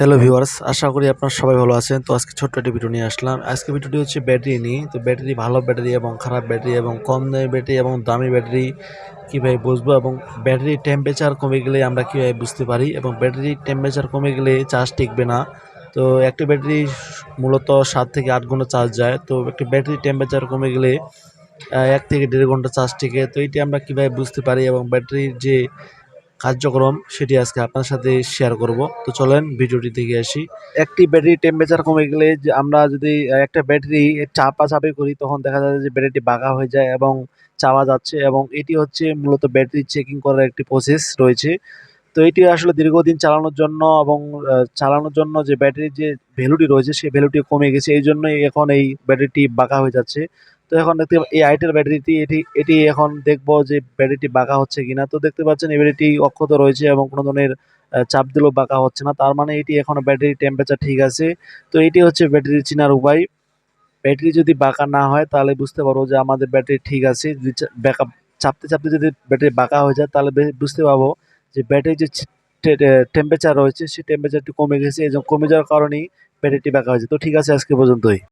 Hello viewers, আশা করি আপনারা সবাই ভালো আছেন। তো আজকে ছোট্ট একটা ভিডিও নিয়ে আসলাম। আজকে ভিডিওটি হচ্ছে ব্যাটারি নিয়ে। তো ব্যাটারি, ভালো ব্যাটারি এবং খারাপ ব্যাটারি এবং কম দামি ব্যাটারি এবং দামি ব্যাটারি কীভাবে বুঝবো, এবং ব্যাটারির টেম্পারেচার কমে গেলে আমরা কীভাবে বুঝতে পারি, এবং ব্যাটারির টেম্পারেচার কমে গেলে চার্জ টিকবে না। তো একটা ব্যাটারি মূলত ৭ থেকে ৮ ঘন্টা চার্জ যায়। তো একটা ব্যাটারির টেম্পারেচার কমে গেলে ১ থেকে ১.৫ ঘন্টা চার্জ টিকে। তো এইটি আমরা কীভাবে বুঝতে পারি, এবং ব্যাটারির যে কার্যক্রম সেটি আজকে আপনার সাথে শেয়ার করব। তো চলেন ভিডিওটি দেখে আসি। একটি ব্যাটারি টেম্পারেচার কমে গেলে যে আমরা যদি একটা ব্যাটারি চাপাচাপি করি, তখন দেখা যায় যে ব্যাটারিটি বাঁকা হয়ে যায় এবং চাওয়া যাচ্ছে, এবং এটি হচ্ছে মূলত ব্যাটারি চেকিং করার একটি প্রসেস রয়েছে। তো এটি আসলে দীর্ঘদিন চালানোর জন্য এবং চালানোর জন্য যে ব্যাটারির যে ভ্যালুটি রয়েছে সেই ভ্যালুটি কমে গেছে। এইজন্যই এখন এই ব্যাটারিটি বাঁকা হয়ে যাচ্ছে। তো এখন দেখতে এই আইটেল ব্যাটারিটি এটি এখন দেখবো যে ব্যাটারিটি বাঁকা হচ্ছে কিনা। তো দেখতে পাচ্ছেন এই ব্যাটারিটি অক্ষত রয়েছে এবং কোনো ধরনের চাপ দিলেও বাঁকা হচ্ছে না। তার মানে এটি এখনো ব্যাটারির টেম্পারেচার ঠিক আছে। তো এটি হচ্ছে ব্যাটারি চেনার উপায়। ব্যাটারি যদি বাঁকা না হয় তাহলে বুঝতে পারবো যে আমাদের ব্যাটারি ঠিক আছে। যদি চাপতে যদি ব্যাটারি বাঁকা হয়ে যায় তাহলে বুঝতে পারবো যে ব্যাটারির যে টেম্পারেচার রয়েছে সেই টেম্পারেচারটি কমে গেছে। কমে যাওয়ার কারণেই ব্যাটারিটি বাঁকা হয়েছে। তো ঠিক আছে, আজকে পর্যন্তই।